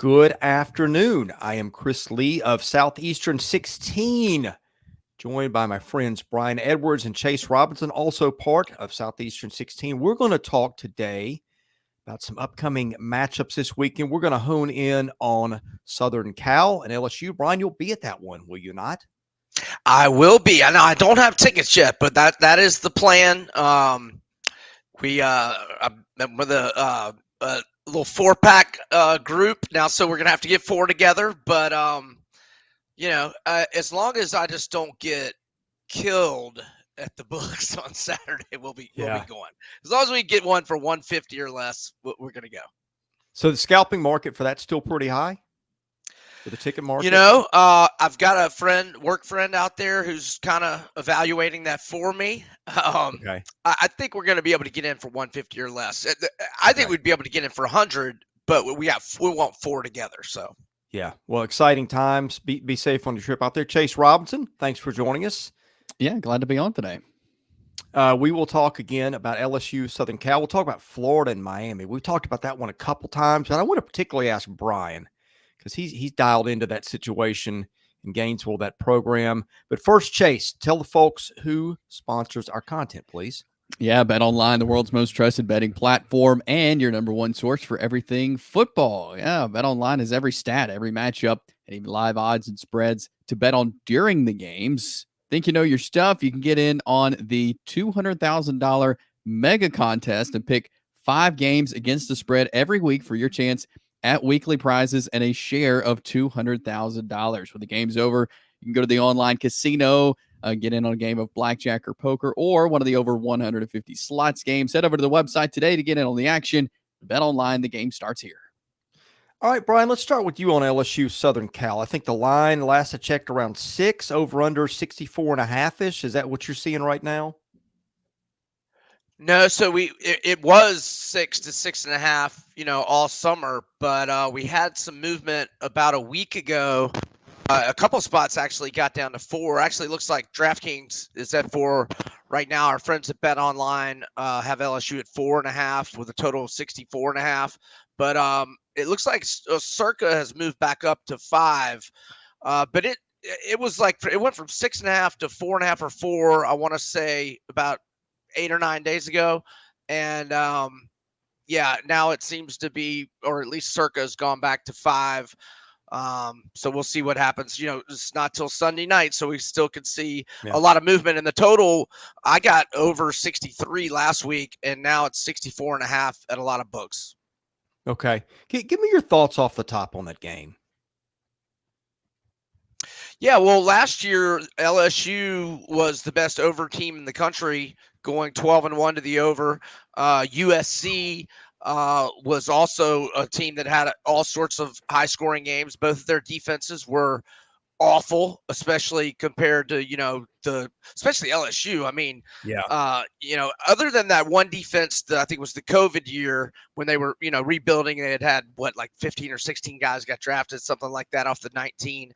Good afternoon. I am Chris Lee of Southeastern 16, joined by my friends Brian Edwards and Chase Robinson, also part of Southeastern 16. We're going to talk today about some upcoming matchups this weekend. We're going to hone in on Southern Cal and LSU. Brian, you'll be at that one, will you not? I will be. I know I don't have tickets yet, but that is the plan. I'm with a little 4-pack group now, so we're gonna have to get 4 together. But as long as I just don't get killed at the books on Saturday, we'll be going. As long as we get one for 150 or less, we're gonna go. So the scalping market for that's still pretty high? For the ticket market? I've got a work friend out there who's kind of evaluating that for me. Okay. I think we're going to be able to get in for 150 or less. I think we'd be able to get in for 100, but we want 4 together. So yeah, well, exciting times. Be safe on your trip out there. Chase Robinson, thanks for joining us. Yeah, glad to be on today. We will talk again about LSU-Southern Cal. We'll talk about Florida and Miami. We've talked about that one a couple times, but I want to particularly ask Brian, because he's dialed into that situation in Gainesville, that program. But first, Chase, tell the folks who sponsors our content, please. Yeah, BetOnline, the world's most trusted betting platform and your number one source for everything football. Yeah, BetOnline has every stat, every matchup, and even live odds and spreads to bet on during the games. Think you know your stuff? You can get in on the $200,000 mega contest and pick 5 games against the spread every week for your chance at weekly prizes and a share of $200,000. When the game's over, you can go to the online casino, get in on a game of blackjack or poker, or one of the over 150 slots games. Head over to the website today to get in on the action. Bet online, the game starts here. All right, Brian, let's start with you on LSU-Southern Cal. I think the line, last I checked, around 6, over under 64.5-ish. Is that what you're seeing right now? No, so it was 6 to 6.5, all summer, but we had some movement about a week ago. A couple spots actually got down to 4. Actually, looks like DraftKings is at 4 right now. Our friends at BetOnline have LSU at 4.5 with a total of 64.5. But it looks like Circa has moved back up to 5. But it was like it went from 6.5 to 4.5 or 4. I want to say about 8 or 9 days ago, and now it seems to be, or at least Circa has gone back to 5. So we'll see what happens. It's not till Sunday night, so we still could see a lot of movement in the total. I got over 63 last week, and now it's 64.5 at a lot of books. Okay. Give me your thoughts off the top on that game. Yeah, well, last year LSU was the best over team in the country, going 12-1 to the over. USC was also a team that had all sorts of high-scoring games. Both of their defenses were awful, especially compared to especially LSU. I mean, other than that one defense that I think was the COVID year when they were rebuilding, they had like 15 or 16 guys got drafted, something like that, off the 19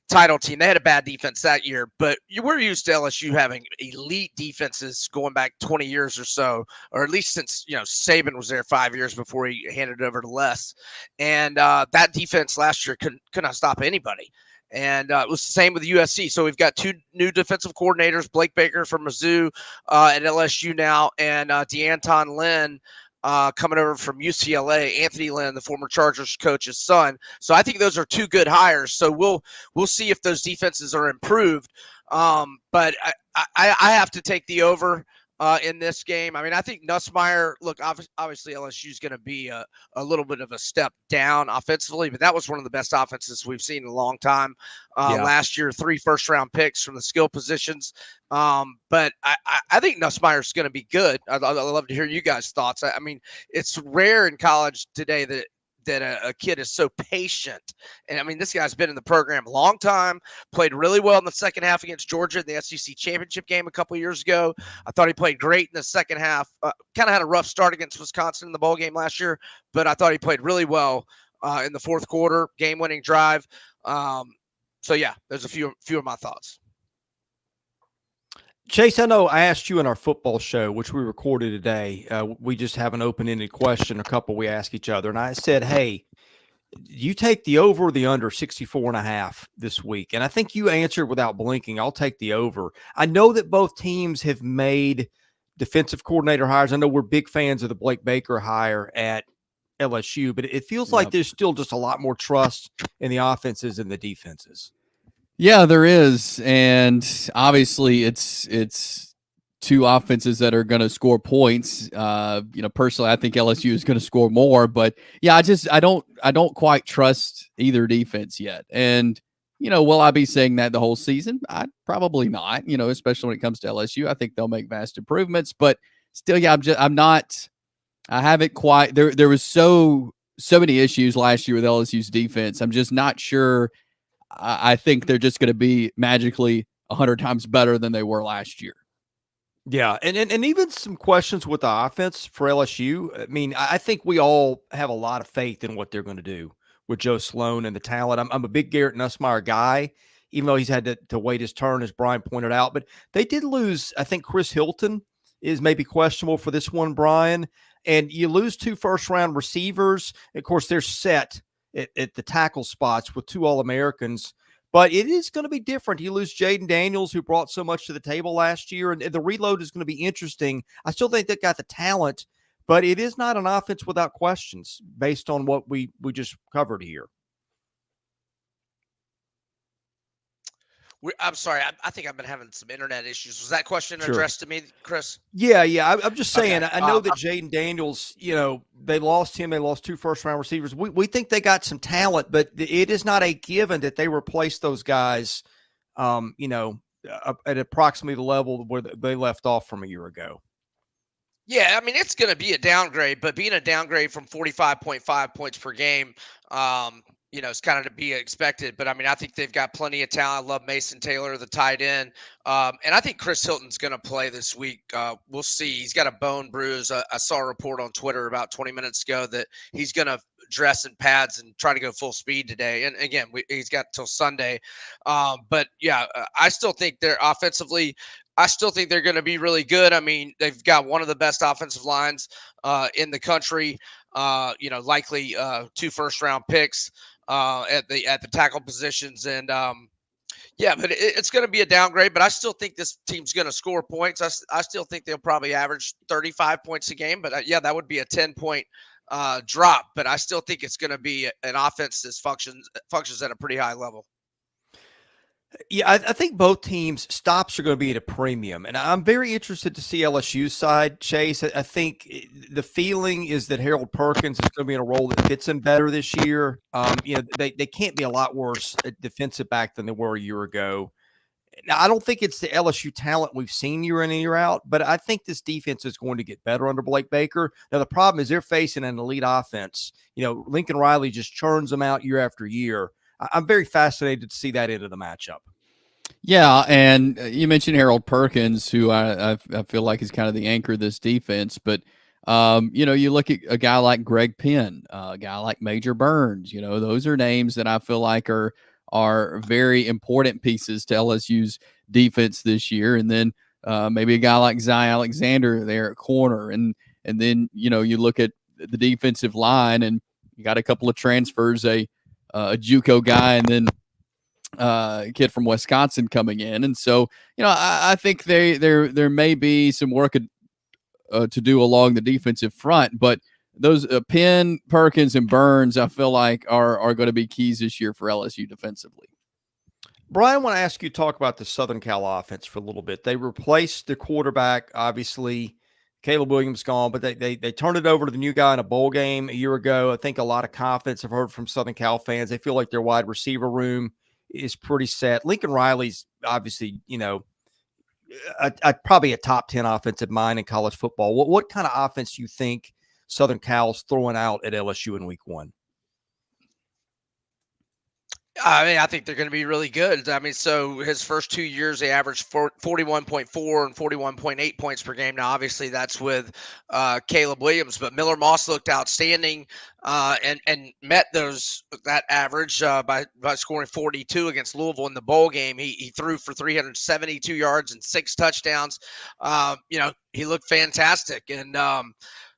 title team. They had a bad defense that year, but we're used to LSU having elite defenses going back 20 years or so, or at least since Saban was there 5 years before he handed it over to Les. And that defense last year could not stop anybody. And it was the same with USC. So we've got 2 new defensive coordinators, Blake Baker from Mizzou at LSU now, and D'Anton Lynn coming over from UCLA, Anthony Lynn, the former Chargers coach's son. So I think those are 2 good hires. So we'll see if those defenses are improved. But I have to take the over in this game. I mean, I think Nussmeier, look, obviously LSU is going to be a little bit of a step down offensively, but that was one of the best offenses we've seen in a long time. Last year, 3 first-round picks from the skill positions. But I think Nussmeier is going to be good. I'd love to hear you guys' thoughts. I mean, it's rare in college today that a kid is so patient. And I mean, this guy's been in the program a long time, played really well in the second half against Georgia in the SEC championship game a couple of years ago. I thought he played great in the second half. Kind of had a rough start against Wisconsin in the bowl game last year, but I thought he played really well in the fourth quarter, game-winning drive. So yeah, there's a few of my thoughts. Chase, I know I asked you in our football show, which we recorded today. We just have an open-ended question, a couple we ask each other. And I said, hey, You take the over or the under 64.5 this week. And I think you answered without blinking. I'll take the over. I know that both teams have made defensive coordinator hires. I know we're big fans of the Blake Baker hire at LSU, but it feels like there's still just a lot more trust in the offenses and the defenses. Yeah, there is. And obviously it's two offenses that are going to score points. Personally, I think LSU is going to score more, but yeah, I don't quite trust either defense yet. And, will I be saying that the whole season? Probably not, especially when it comes to LSU. I think they'll make vast improvements, but still, yeah, I haven't quite, there was so many issues last year with LSU's defense. I'm just not sure. I think they're just going to be magically 100 times better than they were last year. Yeah, and even some questions with the offense for LSU. I mean, I think we all have a lot of faith in what they're going to do with Joe Sloan and the talent. I'm a big Garrett Nussmeier guy, even though he's had to wait his turn, as Brian pointed out. But they did lose, I think Chris Hilton is maybe questionable for this one, Brian. And you lose 2 first-round receivers. Of course, they're set at the tackle spots with 2 All-Americans. But it is going to be different. You lose Jayden Daniels, who brought so much to the table last year, and the reload is going to be interesting. I still think they got the talent, but it is not an offense without questions based on what we just covered here. I'm sorry. I think I've been having some internet issues. Was that question addressed to me, Chris? Yeah. I'm just saying, Okay. I know that Jayden Daniels, they lost him. They lost 2 first-round receivers. We think they got some talent, but it is not a given that they replace those guys, at approximately the level where they left off from a year ago. Yeah, I mean, it's going to be a downgrade, but being a downgrade from 45.5 points per game, it's kind of to be expected. But I mean, I think they've got plenty of talent. I love Mason Taylor, the tight end. And I think Chris Hilton's going to play this week. We'll see. He's got a bone bruise. I saw a report on Twitter about 20 minutes ago that he's going to dress in pads and try to go full speed today. And again, he's got till Sunday. But yeah, I still think they're offensively, I still think they're going to be really good. I mean, they've got one of the best offensive lines in the country. Likely 2 first-round picks at the tackle positions, and but it's going to be a downgrade. But I still think this team's going to score points. I still think they'll probably average 35 points a game. But that would be a 10-point drop. But I still think it's going to be an offense that functions at a pretty high level. Yeah, I think both teams' stops are going to be at a premium. And I'm very interested to see LSU's side, Chase. I think the feeling is that Harold Perkins is going to be in a role that fits him better this year. They can't be a lot worse at defensive back than they were a year ago. Now, I don't think it's the LSU talent we've seen year in and year out, but I think this defense is going to get better under Blake Baker. Now, the problem is they're facing an elite offense. Lincoln Riley just churns them out year after year. I'm very fascinated to see that end of the matchup. Yeah, and you mentioned Harold Perkins, who I feel like is kind of the anchor of this defense. But, you look at a guy like Greg Penn, a guy like Major Burns. Those are names that I feel like are very important pieces to LSU's defense this year. And then maybe a guy like Zy Alexander there at corner. And then, you look at the defensive line, and you got a couple of transfers, a JUCO guy, and then a kid from Wisconsin coming in. And so, I think there may be some work to do along the defensive front, but those Penn, Perkins, and Burns, I feel like are going to be keys this year for LSU defensively. Brian, I want to ask you to talk about the Southern Cal offense for a little bit. They replaced the quarterback, obviously. Caleb Williams gone, but they turned it over to the new guy in a bowl game a year ago. I think a lot of confidence I've heard from Southern Cal fans. They feel like their wide receiver room is pretty set. Lincoln Riley's obviously, probably a top 10 offensive mind in college football. What kind of offense do you think Southern Cal's throwing out at LSU in week 1? I mean, I think they're going to be really good. I mean, so his first 2 years, they averaged 41.4 and 41.8 points per game. Now, obviously, that's with Caleb Williams, but Miller Moss looked outstanding and met that average by scoring 42 against Louisville in the bowl game. He threw for 372 yards and 6 touchdowns. He looked fantastic. And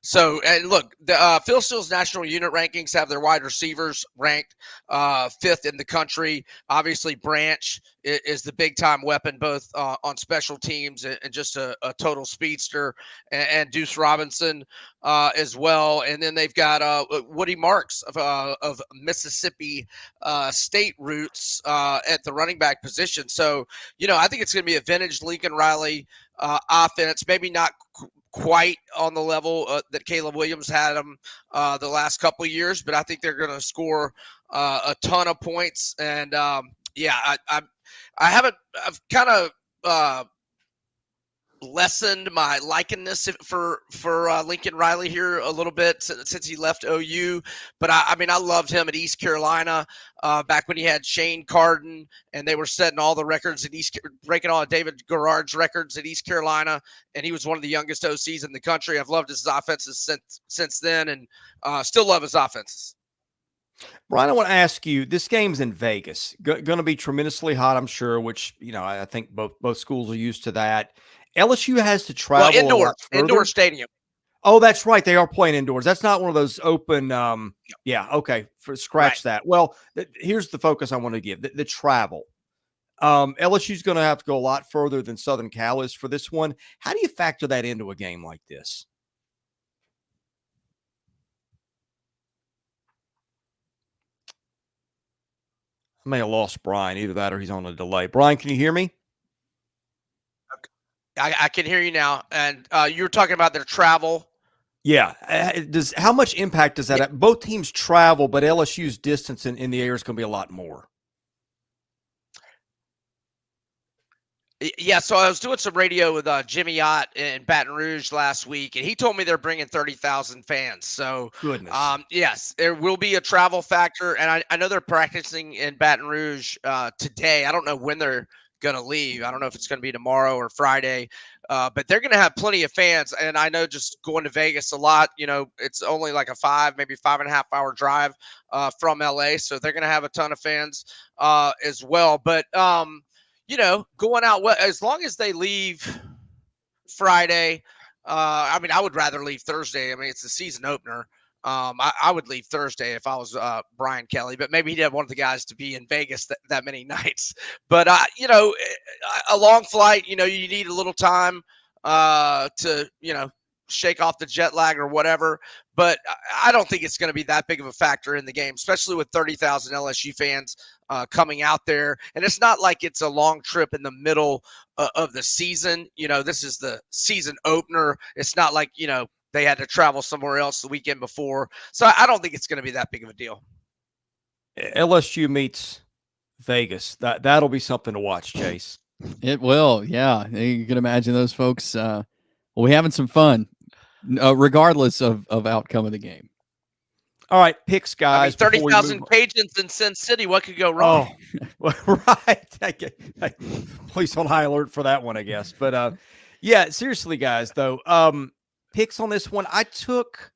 So, and look, the Phil Steele's national unit rankings have their wide receivers ranked 5th in the country. Obviously, Branch is the big-time weapon, both on special teams and just a total speedster, and Deuce Robinson as well. And then they've got Woody Marks of Mississippi State roots at the running back position. So, I think it's going to be a vintage Lincoln Riley offense, maybe not quite on the level that Caleb Williams had them the last couple of years, but I think they're going to score a ton of points. And I've kind of lessened my likeness for Lincoln Riley here a little bit since he left OU. But I mean, I loved him at East Carolina back when he had Shane Carden, and they were setting all the records at breaking all of David Garrard's records at East Carolina, and he was one of the youngest OCs in the country. I've loved his offenses since then, and still love his offenses. Brian, I want to ask you, this game's in Vegas, going to be tremendously hot, I'm sure, which, I think both schools are used to that. LSU has to travel indoor stadium. Oh, that's right. They are playing indoors. That's not one of those open. Yeah. Okay. Scratch that. Well, here's the focus I want to give the travel. LSU's going to have to go a lot further than Southern Cal is for this one. How do you factor that into a game like this? I may have lost Brian. Either that or he's on a delay. Brian, can you hear me? I can hear you now. And you were talking about their travel. Yeah. How much impact does that have? Both teams travel, but LSU's distance in the air is going to be a lot more. Yeah, so I was doing some radio with Jimmy Ott in Baton Rouge last week, and he told me they're bringing 30,000 fans. So, goodness. Yes, there will be a travel factor, and I know they're practicing in Baton Rouge today. I don't know when they're going to leave. I don't know if it's going to be tomorrow or Friday, but they're going to have plenty of fans. And I know just going to Vegas a lot, it's only like a maybe 5.5 hour drive from LA. So they're going to have a ton of fans as well. But, going out, as long as they leave Friday, I mean, I would rather leave Thursday. I mean, it's the season opener. I would leave Thursday if I was Brian Kelly, but maybe he had one of the guys to be in Vegas that many nights. But, a long flight, you need a little time to, shake off the jet lag or whatever. But I don't think it's going to be that big of a factor in the game, especially with 30,000 LSU fans coming out there. And it's not like it's a long trip in the middle of the season. This is the season opener. It's not like, they had to travel somewhere else the weekend before. So I don't think it's going to be that big of a deal. LSU meets Vegas. That'll be something to watch, Chase. It will. Yeah. You can imagine those folks will be having some fun regardless of outcome of the game. All right, picks, guys. 30,000 Cajuns in Sin City. What could go wrong? Oh, right. Police on high alert for that one, I guess. But, yeah, seriously, guys, though, picks on this one. I took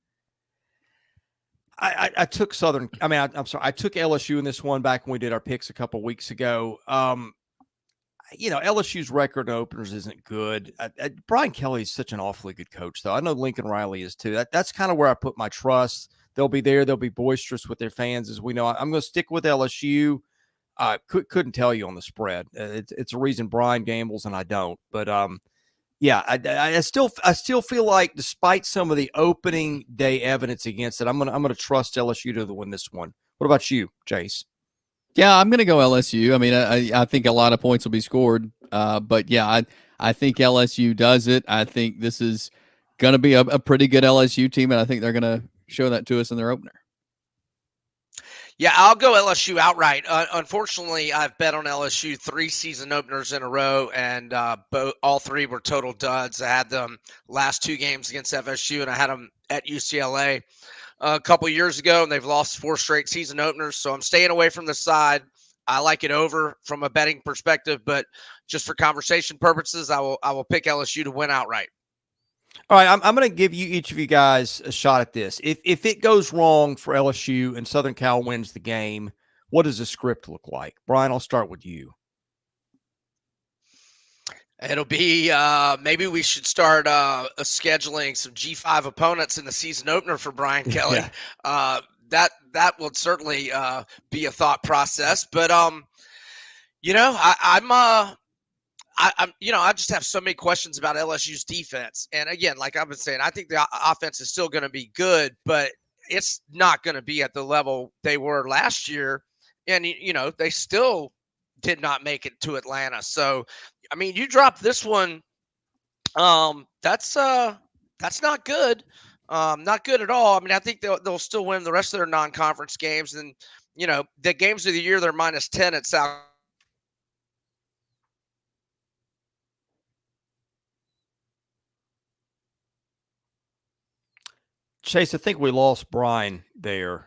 Southern. I mean, I'm sorry. I took LSU in this one back when we did our picks a couple weeks ago. LSU's record openers isn't good. Brian Kelly is such an awfully good coach, though. I know Lincoln Riley is too. That's kind of where I put my trust. They'll be there. They'll be boisterous with their fans, as we know. I'm going to stick with LSU. Couldn't tell you on the spread. It's a reason Brian gambles and I don't. But yeah, I still feel like, despite some of the opening day evidence against it, I'm gonna trust LSU to win this one. What about you, Chase? Yeah, I'm going to go LSU. I mean, I think a lot of points will be scored. But, yeah, I think LSU does it. I think this is going to be a pretty good LSU team, and I think they're going to show that to us in their opener. Yeah, I'll go LSU outright. Unfortunately, I've bet on LSU 3 season openers in a row, and all 3 were total duds. I had them last 2 games against FSU, and I had them at UCLA a couple years ago, and they've lost 4 straight season openers. So I'm staying away from the side. I like it over from a betting perspective, but just for conversation purposes, I will pick LSU to win outright. All right, I'm going to give each of you guys a shot at this. If it goes wrong for LSU and Southern Cal wins the game, what does the script look like? Brian, I'll start with you. It'll be maybe we should start scheduling some G5 opponents in the season opener for Brian Kelly. Yeah. That would certainly be a thought process. But I just have so many questions about LSU's defense. And again, like I've been saying, I think the offense is still going to be good, but it's not going to be at the level they were last year. And they still did not make it to Atlanta. So, I mean, you dropped this one. That's not good. Not good at all. I mean, I think they'll still win the rest of their non-conference games, and the games of the year they're -10 at South. Chase, I think we lost Brian there.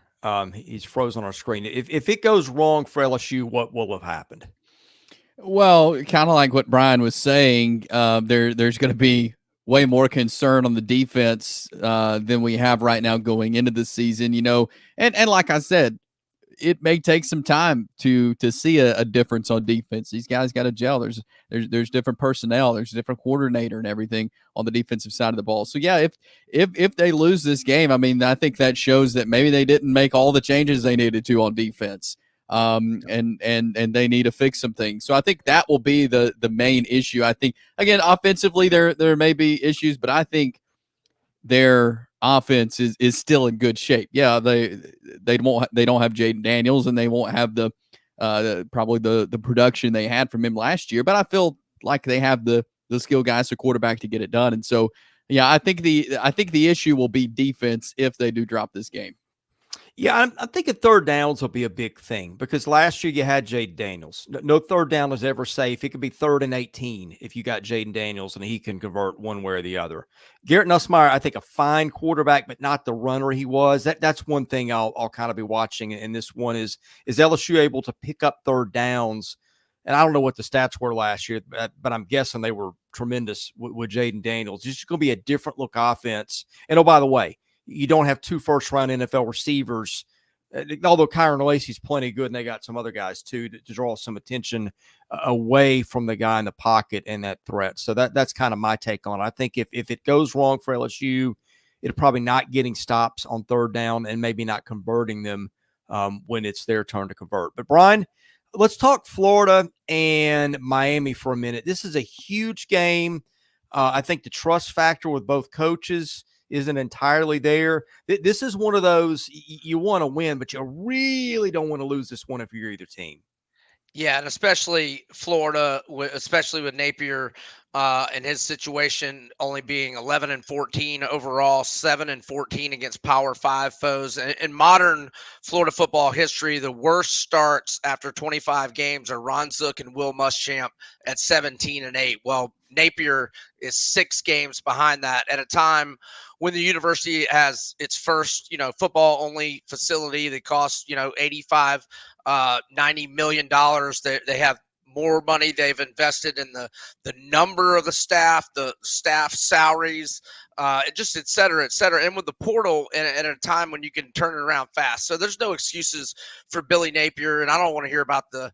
He's frozen on our screen. If it goes wrong for LSU, what will have happened? Well, kind of like what Brian was saying, there's going to be way more concern on the defense than we have right now going into the season. And like I said, it may take some time to see a difference on defense. These guys got to gel. There's different personnel. There's a different coordinator and everything on the defensive side of the ball. So yeah, if they lose this game, I mean, I think that shows that maybe they didn't make all the changes they needed to on defense. And they need to fix some things. So I think that will be the main issue. I think, again, offensively there may be issues, but I think their offense is still in good shape. Yeah, they don't have Jayden Daniels, and they won't have probably the production they had from him last year, but I feel like they have the skill guys, the quarterback, to get it done. And so yeah, I think the issue will be defense if they do drop this game. Yeah, I'm thinking third downs will be a big thing because last year you had Jayden Daniels. No third down is ever safe. It could be 3rd and 18 if you got Jayden Daniels and he can convert one way or the other. Garrett Nussmeier, I think, a fine quarterback, but not the runner he was. That's one thing I'll kind of be watching. And this one is LSU able to pick up third downs? And I don't know what the stats were last year, but I'm guessing they were tremendous with Jayden Daniels. It's just going to be a different look offense. And, oh, by the way, you don't have 2 first-round NFL receivers, although Kyron Lacey's plenty good, and they got some other guys too to draw some attention away from the guy in the pocket and that threat. So that's kind of my take on it. I think if it goes wrong for LSU, it'll probably not getting stops on third down and maybe not converting them when it's their turn to convert. But, Brian, let's talk Florida and Miami for a minute. This is a huge game. I think the trust factor with both coaches isn't entirely there. This is one of those you want to win, but you really don't want to lose this one if you're either team. Yeah, and especially Florida, especially with Napier and his situation only being 11-14 overall, 7-14 against Power 5 foes. In modern Florida football history, the worst starts after 25 games are Ron Zook and Will Muschamp at 17-8. Well, Napier is 6 games behind that at a time when the university has its first, football only facility that costs, $85, $90 million. They have more money they've invested in the number of the staff salaries, just et cetera, et cetera. And with the portal and at a time when you can turn it around fast. So there's no excuses for Billy Napier. And I don't want to hear about the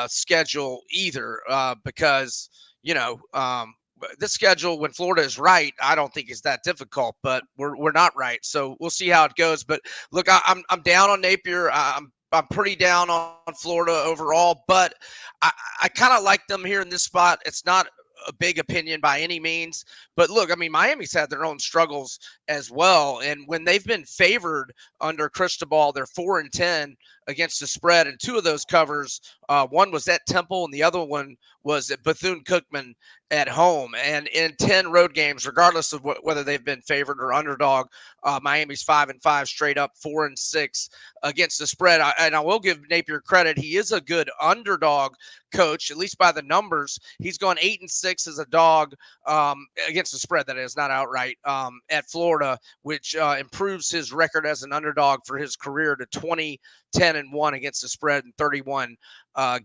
schedule either because, this schedule, when Florida is right, I don't think is that difficult, but we're not right. So we'll see how it goes. But look, I'm down on Napier. I'm pretty down on Florida overall, but I kind of like them here in this spot. It's not a big opinion by any means, but look, I mean, Miami's had their own struggles as well. And when they've been favored under Cristobal, they're 4-10 against the spread. And 2 of those covers, one was at Temple and the other one was at Bethune-Cookman at home. And in 10 road games, regardless of whether they've been favored or underdog, Miami's 5-5 straight up, 4-6 against the spread. And I will give Napier credit. He is a good underdog coach, at least by the numbers. He's gone 8-6 as a dog against the spread, that is, not outright, at Florida, which improves his record as an underdog for his career to 20-10-1 against the spread in 31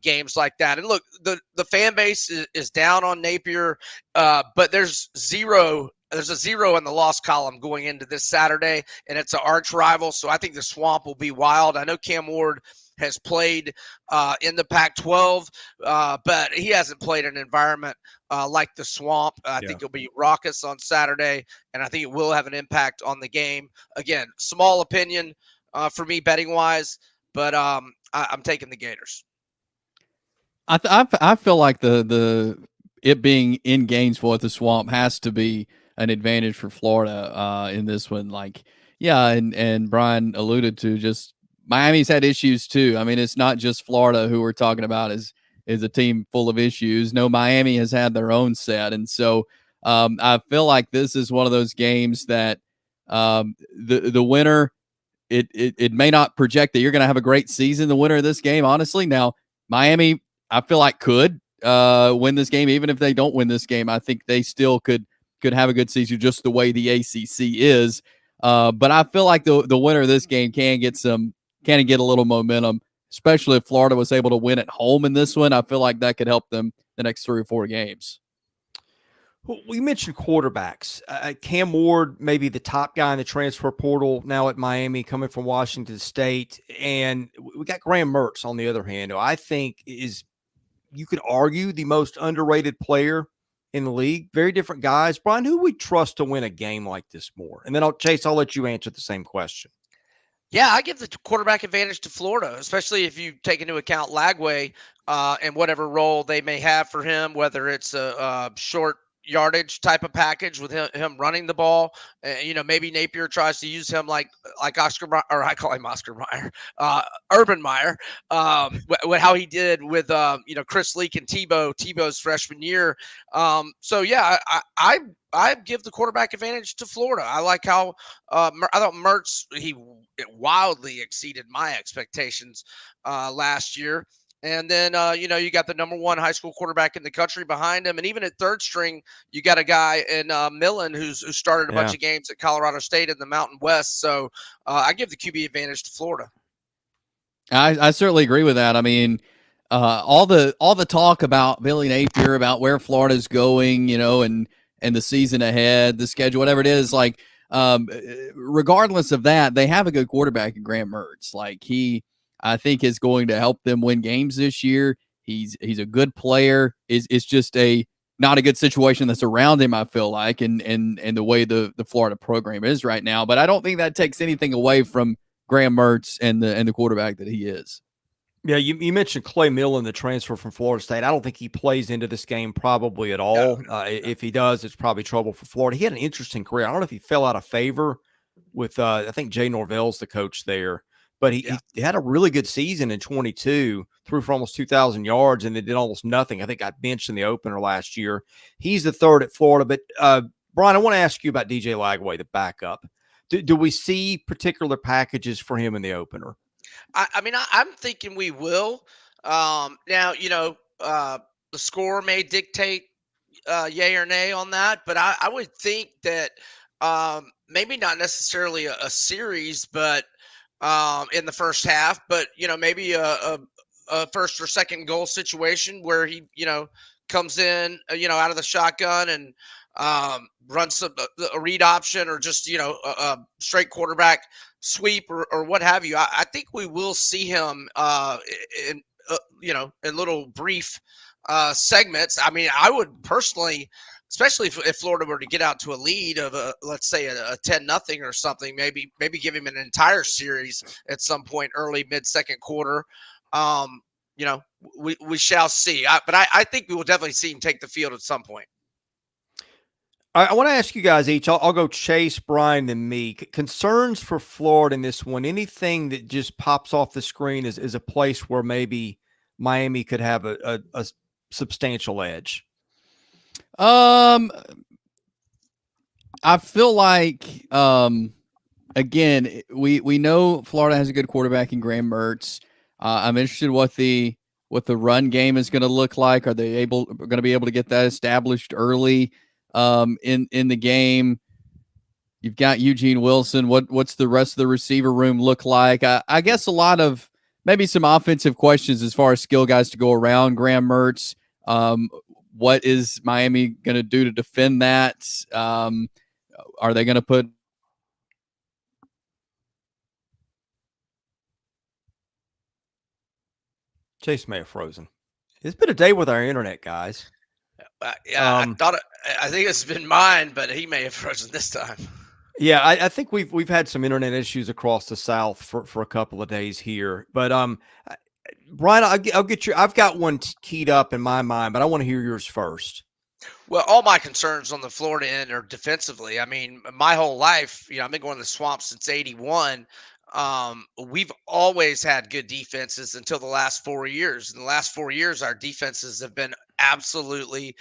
games like that. And look, the fan base is down on Napier, but there's a zero in the loss column going into this Saturday, and it's an arch rival. So I think the Swamp will be wild. I know Cam Ward has played in the Pac-12, but he hasn't played an environment like the Swamp. I think it'll be raucous on Saturday, and I think it will have an impact on the game. Again, small opinion for me betting-wise, but I'm taking the Gators. I feel like the it being in Gainesville at the Swamp has to be an advantage for Florida in this one. Like, yeah, and Brian alluded to, just Miami's had issues too. I mean, it's not just Florida who we're talking about is a team full of issues. No, Miami has had their own set, and so I feel like this is one of those games that the winner, it may not project that you're going to have a great season. The winner of this game, honestly, now Miami, I feel like could win this game. Even if they don't win this game, I think they still could have a good season, just the way the ACC is. But I feel like the winner of this game can get a little momentum, especially if Florida was able to win at home in this one. I feel like that could help them the next 3 or 4 games. Well, we mentioned quarterbacks. Cam Ward, maybe the top guy in the transfer portal now at Miami, coming from Washington State. And we got Graham Mertz on the other hand, who I think is, you could argue, the most underrated player in the league. Very different guys. Brian, who we trust to win a game like this more? And then Chase, I'll let you answer the same question. Yeah, I give the quarterback advantage to Florida, especially if you take into account Lagway and whatever role they may have for him, whether it's a short yardage type of package with him running the ball. Maybe Napier tries to use him like Oscar, or I call him Oscar Meyer, Urban Meyer, how he did with Chris Leak and Tebow's freshman year. So yeah, I give the quarterback advantage to Florida. I like how I thought Mertz, he wildly exceeded my expectations last year. And then, you got the number 1 high school quarterback in the country behind him. And even at third string, you got a guy in Millen who started a bunch of games at Colorado State in the Mountain West. So I give the QB advantage to Florida. I certainly agree with that. I mean, all the talk about Billy Napier, about where Florida's going, and the season ahead, the schedule, whatever it is, like, regardless of that, they have a good quarterback in Graham Mertz. Like, I think is going to help them win games this year. He's a good player. It's just not a good situation that's around him, I feel like, and the way the Florida program is right now. But I don't think that takes anything away from Graham Mertz and the quarterback that he is. Yeah, you mentioned Clay Millen, the transfer from Florida State. I don't think he plays into this game probably at all. If he does, it's probably trouble for Florida. He had an interesting career. I don't know if he fell out of favor with, I think Jay Norvell's the coach there. But he had a really good season in 22, threw for almost 2,000 yards, and they did almost nothing. I think got benched in the opener last year. He's the third at Florida. But, Brian, I want to ask you about DJ Lagway, the backup. Do we see particular packages for him in the opener? I'm thinking we will. Now, the score may dictate yay or nay on that, but I would think that maybe not necessarily a series, but in the first half, but maybe a first or second goal situation where he comes in out of the shotgun and runs a read option, or just a straight quarterback sweep or what have you. I think we will see him in little brief segments. I mean, I would personally, especially if Florida were to get out to a lead of let's say a 10-0 or something, maybe give him an entire series at some point early, mid-second quarter. We shall see. But I think we will definitely see him take the field at some point. I want to ask you guys each. I'll go Chase, Brian, and me. Concerns for Florida in this one. Anything that just pops off the screen is a place where maybe Miami could have a substantial edge. I feel like again, we know Florida has a good quarterback in Graham Mertz. I'm interested what the run game is going to look like. Are they going to be able to get that established early in the game? You've got Eugene Wilson. What's the rest of the receiver room look like? I guess a lot of maybe some offensive questions as far as skill guys to go around Graham Mertz. What is Miami going to do to defend that? Are they going to put Chase may have frozen. It's been a day with our internet, guys. Yeah, I think it's been mine, but he may have frozen this time. Yeah, I think we've had some internet issues across the South for a couple of days here. But Brian, I'll get you. I've got one keyed up in my mind, but I want to hear yours first. Well, all my concerns on the Florida end are defensively. I mean, my whole life, I've been going to the swamp since '81. We've always had good defenses until the last 4 years. In the last 4 years, our defenses have been absolutely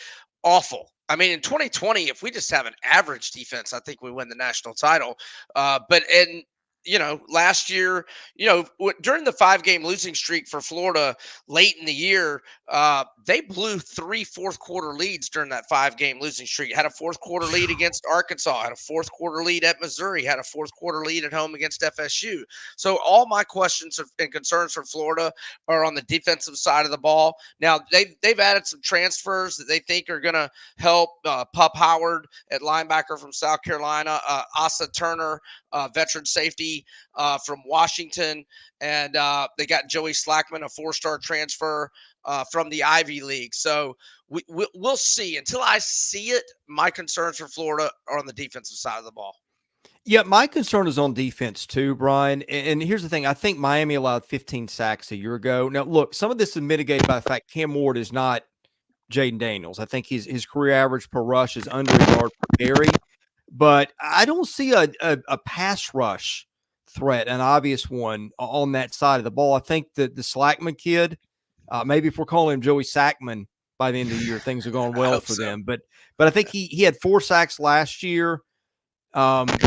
awful. I mean, in 2020, if we just have an average defense, I think we win the national title. Last year, during the 5-game losing streak for Florida late in the year, they blew 3 fourth-quarter leads during that 5-game losing streak. Had a fourth-quarter lead against Arkansas, had a fourth-quarter lead at Missouri, had a fourth-quarter lead at home against FSU. So all my questions and concerns for Florida are on the defensive side of the ball. Now, they've added some transfers that they think are going to help. Pup Howard at linebacker from South Carolina, Asa Turner, veteran safety from Washington, and they got Joey Slackman, a 4-star transfer from the Ivy League. So we'll see. Until I see it, my concerns for Florida are on the defensive side of the ball. Yeah, my concern is on defense too, Brian. And here's the thing. I think Miami allowed 15 sacks a year ago. Now, look, some of this is mitigated by the fact Cam Ward is not Jayden Daniels. I think his career average per rush is under a yard per carry. But I don't see a pass rush threat, an obvious one on that side of the ball. I think that the Slackman kid, maybe if we're calling him Joey Sackman by the end of the year, things are going well for them. But I think he had 4 sacks last year.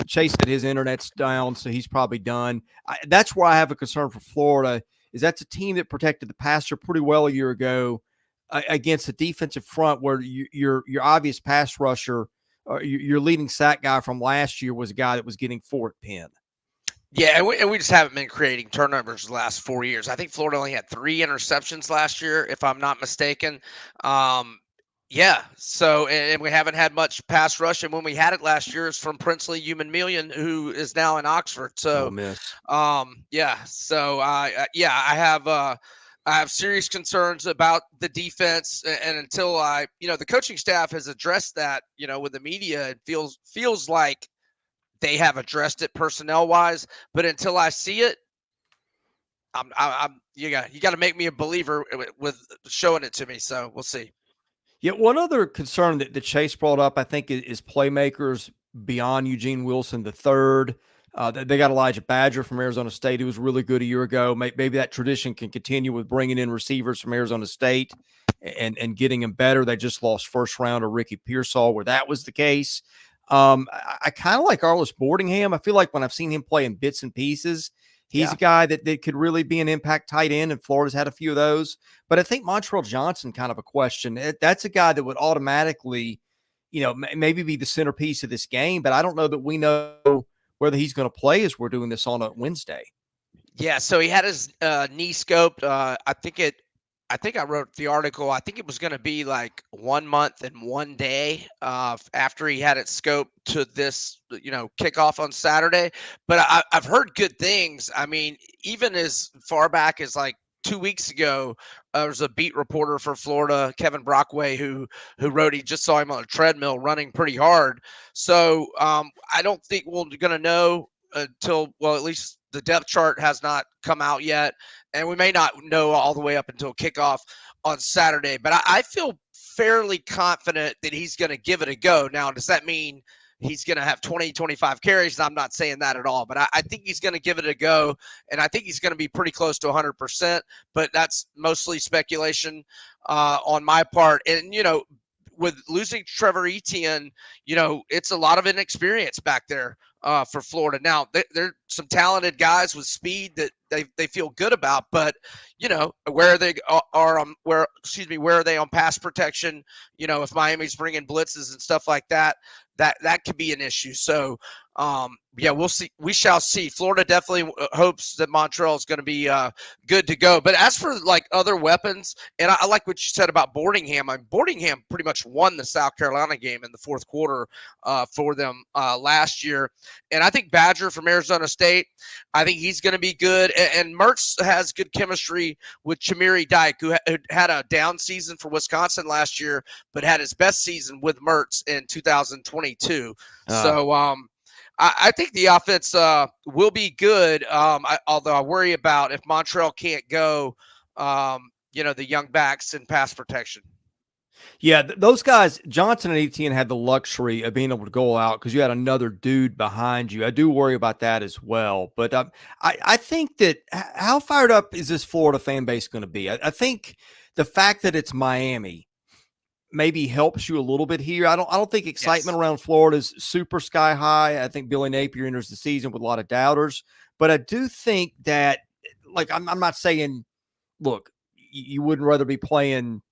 Chase said his internet's down, so he's probably done. That's where I have a concern for Florida, is that's a team that protected the passer pretty well a year ago against a defensive front where your obvious pass rusher, your leading sack guy from last year was a guy that was getting 4 at Penn. Yeah, and we just haven't been creating turnovers the last 4 years. I think Florida only had 3 interceptions last year, if I'm not mistaken. So and we haven't had much pass rush, and when we had it last year, it's from Princely Human-Million, who is now in Oxford. So, I have serious concerns about the defense, and until the coaching staff has addressed that, with the media, it feels like they have addressed it personnel wise, but until I see it, you got to make me a believer with showing it to me. So we'll see. Yeah, one other concern that Chase brought up, I think, is playmakers beyond Eugene Wilson III. They got Elijah Badger from Arizona State, who was really good a year ago. Maybe that tradition can continue with bringing in receivers from Arizona State and getting them better. They just lost first rounder Ricky Pearsall, where that was the case. I kind of like Arliss Boardingham. I feel like when I've seen him play in bits and pieces, he's a guy that could really be an impact tight end, and Florida's had a few of those. But I think Montrell Johnson, kind of a question. That's a guy that would automatically, maybe be the centerpiece of this game, but I don't know that we know whether he's going to play as we're doing this on a Wednesday. Yeah, so he had his knee scoped. I think I wrote the article. I think it was going to be like 1 month and 1 day after he had it scoped to this, kickoff on Saturday. But I've heard good things. I mean, even as far back as like 2 weeks ago, there was a beat reporter for Florida, Kevin Brockway, who wrote he just saw him on a treadmill running pretty hard. So I don't think we're going to know until, at least the depth chart has not come out yet, and we may not know all the way up until kickoff on Saturday. But I feel fairly confident that he's going to give it a go. Now, does that mean he's going to have 20, 25 carries? I'm not saying that at all, but I think he's going to give it a go, and I think he's going to be pretty close to 100%, but that's mostly speculation on my part. And, with losing Trevor Etienne, it's a lot of inexperience back there for Florida. Now, they're some talented guys with speed that they feel good about, but where are they where are they on pass protection? If Miami's bringing blitzes and stuff like that, that could be an issue. So Yeah, we'll see. We shall see. Florida definitely hopes that Montrell is going to be good to go. But as for like other weapons, and I like what you said about Boardingham. Boardingham pretty much won the South Carolina game in the fourth quarter for them last year. And I think Badger from Arizona State, I think he's going to be good. And Mertz has good chemistry with Chimeri Dyke, who had a down season for Wisconsin last year, but had his best season with Mertz in 2022. So I think the offense will be good, although I worry about if Montrell can't go, the young backs and pass protection. Yeah, those guys, Johnson and Etienne, had the luxury of being able to go out because you had another dude behind you. I do worry about that as well. But I think that how fired up is this Florida fan base going to be? I think the fact that it's Miami maybe helps you a little bit here. I don't think excitement around Florida is super sky high. I think Billy Napier enters the season with a lot of doubters, but I do think that, like, I'm not saying, look, you wouldn't rather be playing,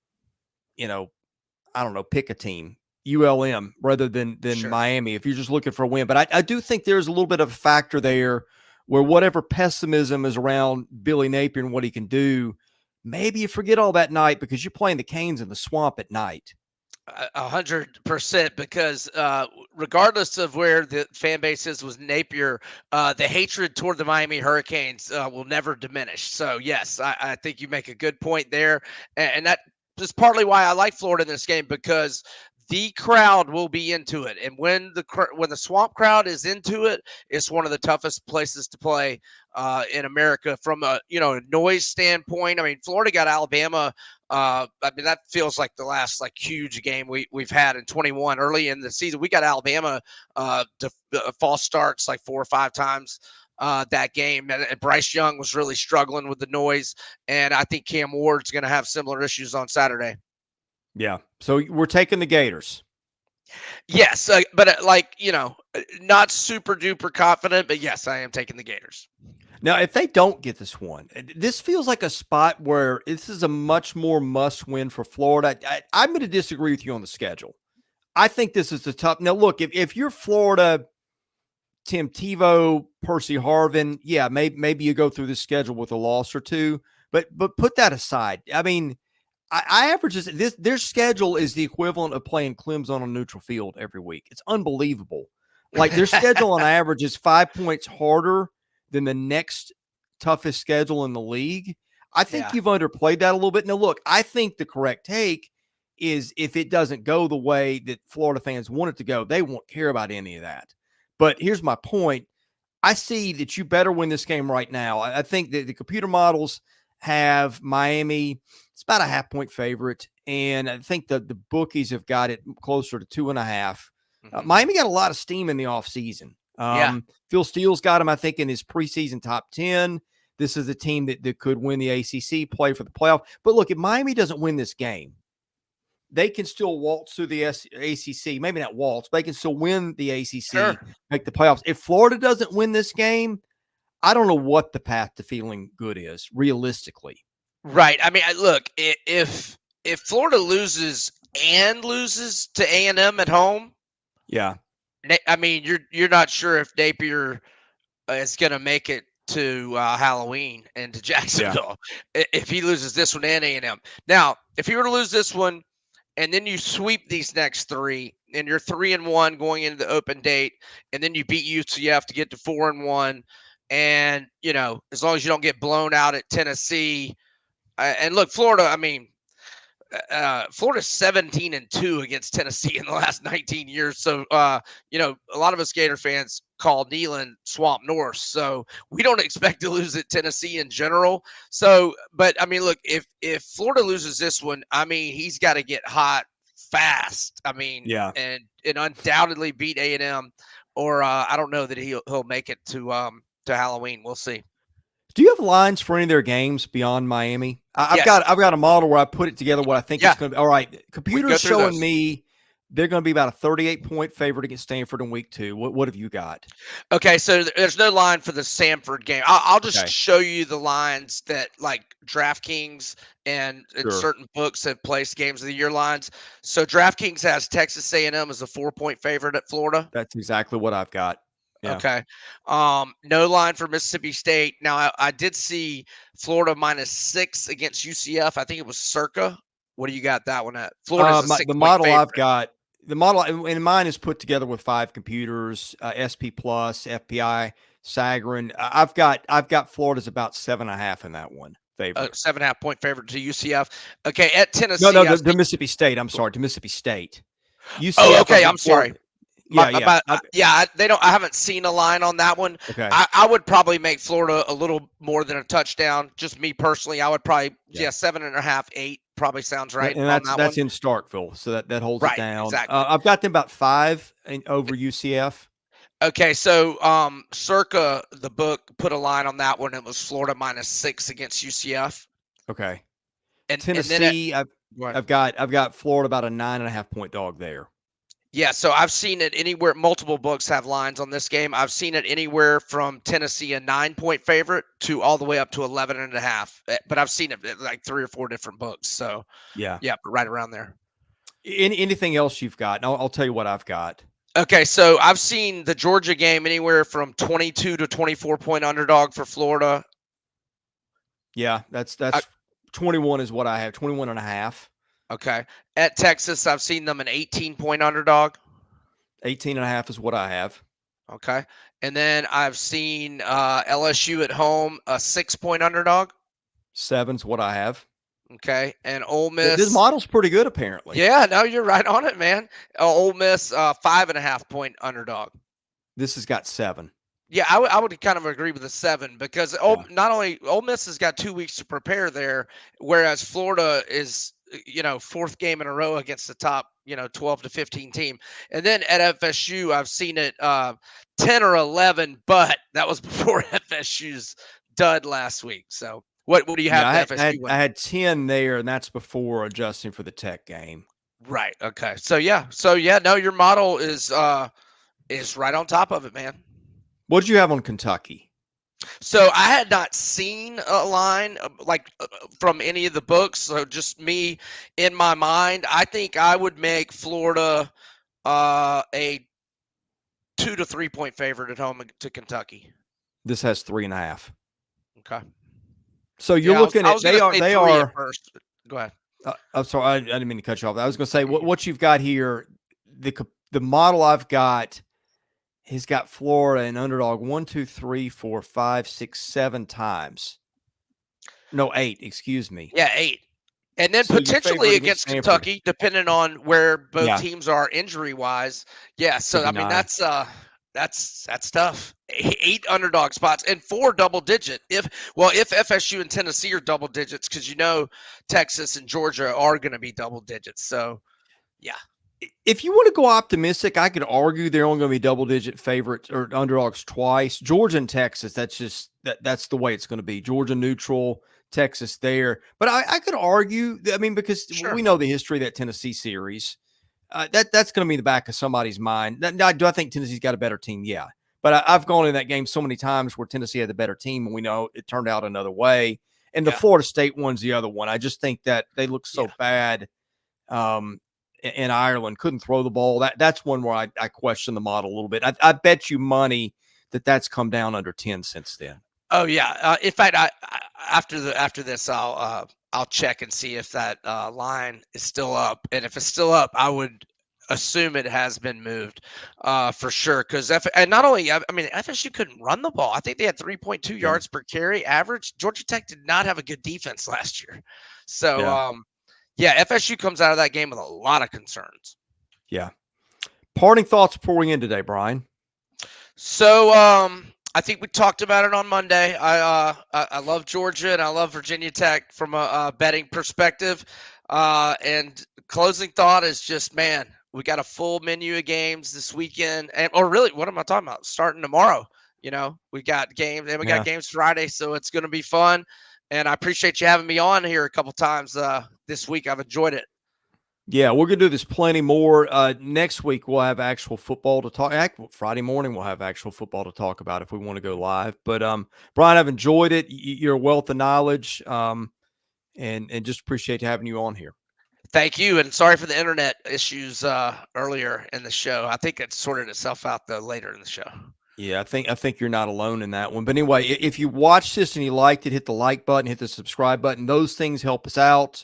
I don't know, pick a team, ULM rather than Sure. Miami if you're just looking for a win. But I do think there's a little bit of a factor there where whatever pessimism is around Billy Napier and what he can do, maybe you forget all that night because you're playing the Canes in the swamp at night. 100%, because regardless of where the fan base is with Napier, the hatred toward the Miami Hurricanes will never diminish. So yes, I think you make a good point there, and that is partly why I like Florida in this game, because the crowd will be into it, and when the swamp crowd is into it, it's one of the toughest places to play in America from a noise standpoint. I mean, Florida got Alabama. I mean, that feels like the last huge game we've had in 21. Early in the season, we got Alabama to false starts 4 or 5 times that game, and Bryce Young was really struggling with the noise, and I think Cam Ward's going to have similar issues on Saturday. Yeah. So we're taking the Gators. Yes, but not super duper confident, but yes, I am taking the Gators. Now, if they don't get this one, this feels like a spot where this is a much more must win for Florida. I'm going to disagree with you on the schedule. I think this is the tough. Now, look, if you're Florida, Tim Tebow, Percy Harvin, yeah, maybe you go through the schedule with a loss or two, but put that aside. I mean, I average this. Their schedule is the equivalent of playing Clemson on a neutral field every week. It's unbelievable. Like, their schedule on average is 5 points harder than the next toughest schedule in the league. I think you've underplayed that a little bit. Now, look, I think the correct take is if it doesn't go the way that Florida fans want it to go, they won't care about any of that. But here's my point. I see that you better win this game right now. I think that the computer models have Miami. It's about a 0.5-point favorite. And I think the bookies have got it closer to 2.5. Mm-hmm. Miami got a lot of steam in the offseason. Phil Steele's got him, I think, in his preseason top 10. This is a team that could win the ACC, play for the playoff. But look, if Miami doesn't win this game, they can still waltz through the ACC. Maybe not waltz, but they can still win the ACC, make the playoffs. If Florida doesn't win this game, I don't know what the path to feeling good is, realistically. Right. I mean, look, if Florida loses to A&M at home, yeah. I mean, you're not sure if Napier is going to make it to Halloween and to Jacksonville if he loses this one and A&M. Now, if he were to lose this one and then you sweep these next 3 and you're 3-1 going into the open date, and then you beat UCF to get to 4-1, and as long as you don't get blown out at Tennessee, and look, Florida, I mean, Florida's 17-2 against Tennessee in the last 19 years. So, a lot of us Gator fans call Neyland Swamp North. So we don't expect to lose at Tennessee in general. So, but I mean, look, if Florida loses this one, I mean, he's got to get hot fast. I mean, and undoubtedly beat A&M, or I don't know that he'll make it to Halloween. We'll see. Do you have lines for any of their games beyond Miami? I've got a model where I put it together what I think it's going to be. All right, computer's showing me they're going to be about a 38-point favorite against Stanford in week 2. What have you got? Okay, so there's no line for the Samford game. I'll just show you the lines that DraftKings and certain books have placed games of the year lines. So DraftKings has Texas A&M as a 4-point favorite at Florida. That's exactly what I've got. Yeah. Okay. No line for Mississippi State. Now I did see Florida -6 against UCF. I think it was circa. What do you got that one at? Florida's a The 6-point model favorite. I've got, and mine is put together with 5 computers, SP Plus, FPI, Sagarin. I've got Florida's about 7.5 in that one favorite. 7.5-point favorite to UCF. Okay, at No, Tennessee. the Mississippi State. I'm sorry, to Mississippi State. Oh, UCF. okay. I've got I'm sorry. Florida. Yeah. They don't. I haven't seen a line on that one. Okay. I would probably make Florida a little more than a touchdown. Just me personally, I would probably 7.5, 8 probably sounds right. And on that's one. in Starkville, so that holds Right, it down. exactly. I've got them about 5 over UCF. Okay, so Circa the book put a line on that one. It was Florida -6 against UCF. Okay. And Tennessee, then I've got Florida about a 9.5-point dog there. yeah, so I've seen it anywhere. Multiple books have lines on this game. I've seen it anywhere from Tennessee a 9-point favorite to all the way up to 11.5. But I've seen it like 3 or 4 different books. So Yeah. yeah, right around there. Anything else you've got? I'll tell you what I've got. Okay, so I've seen the Georgia game anywhere from 22 to 24-point underdog for Florida. Yeah, that's 21 is what I have. 21.5. Okay. At Texas, I've seen them an 18-point underdog. 18.5 is what I have. Okay. And then I've seen LSU at home a 6-point underdog. 7's what I have. Okay. And Ole Miss. This model's pretty good, apparently. Yeah, no, you're right on it, man. Ole Miss 5.5-point underdog. This has got 7. Yeah, I would kind of agree with the 7 because not only Ole Miss has got 2 weeks to prepare there, whereas Florida is 4th game in a row against the top 12 to 15 team. And then at FSU, I've seen it 10 or 11, but that was before FSU's dud last week. So what do you have? FSU I had 10 there, and that's before adjusting for the Tech game. Right. Okay. So yeah. No, your model is right on top of it, man. What did you have on Kentucky? So I had not seen a line from any of the books. So just me in my mind, I think I would make Florida a 2 to 3-point favorite at home to Kentucky. This has 3.5. Okay. So you're looking at they are. First. Go ahead. I'm sorry, I didn't mean to cut you off. I was going to say what you've got here. The model I've got. He's got Florida and underdog 1, 2, 3, 4, 5, 6, 7 times. No, 8. Excuse me. Yeah, 8. And then So potentially against Kentucky, depending on where both teams are injury wise. Yeah. So I mean that's tough. 8 underdog spots and 4 double digit. If FSU and Tennessee are double digits, because Texas and Georgia are going to be double digits. So yeah. If you want to go optimistic, I could argue they're only going to be double-digit favorites or underdogs twice. Georgia and Texas, that's the way it's going to be. Georgia neutral, Texas there. But I could argue, because we know the history of that Tennessee series. That's going to be in the back of somebody's mind. Now, do I think Tennessee's got a better team? Yeah. But I've gone in that game so many times where Tennessee had the better team, and we know it turned out another way. And the Florida State one's the other one. I just think that they look so bad. In Ireland, couldn't throw the ball. That's one where I question the model a little bit. I bet you money that's come down under 10 since then. Oh yeah. In fact, after this, I'll check and see if that line is still up. And if it's still up, I would assume it has been moved for sure. Because FSU couldn't run the ball. I think they had 3.2 yards per carry average. Georgia Tech did not have a good defense last year. So FSU comes out of that game with a lot of concerns. Yeah. Parting thoughts before we end today, Brian. So I think we talked about it on Monday. I love Georgia and I love Virginia Tech from a betting perspective. And closing thought is just, man, we got a full menu of games this weekend. Really, what am I talking about? Starting tomorrow. We got games and we got games Friday, so it's going to be fun. And I appreciate you having me on here a couple times this week. I've enjoyed it. Yeah, we're going to do this plenty more. Next week, we'll have actual football to talk. Friday morning, we'll have actual football to talk about if we want to go live. But, Brian, I've enjoyed it. You're a wealth of knowledge, and just appreciate having you on here. Thank you. And sorry for the internet issues earlier in the show. I think it sorted itself out, though, later in the show. Yeah, I think you're not alone in that one. But anyway, if you watched this and you liked it, hit the like button, hit the subscribe button. Those things help us out.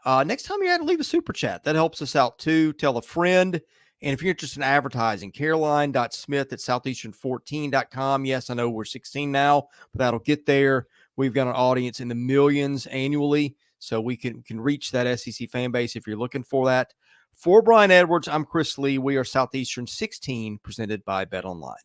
Next time you're at, leave a super chat. That helps us out too. Tell a friend. And if you're interested in advertising, caroline.smith@southeastern14.com. Yes, I know we're 16 now, but that'll get there. We've got an audience in the millions annually, so we can reach that SEC fan base if you're looking for that. For Brian Edwards, I'm Chris Lee. We are Southeastern 16, presented by Bet Online.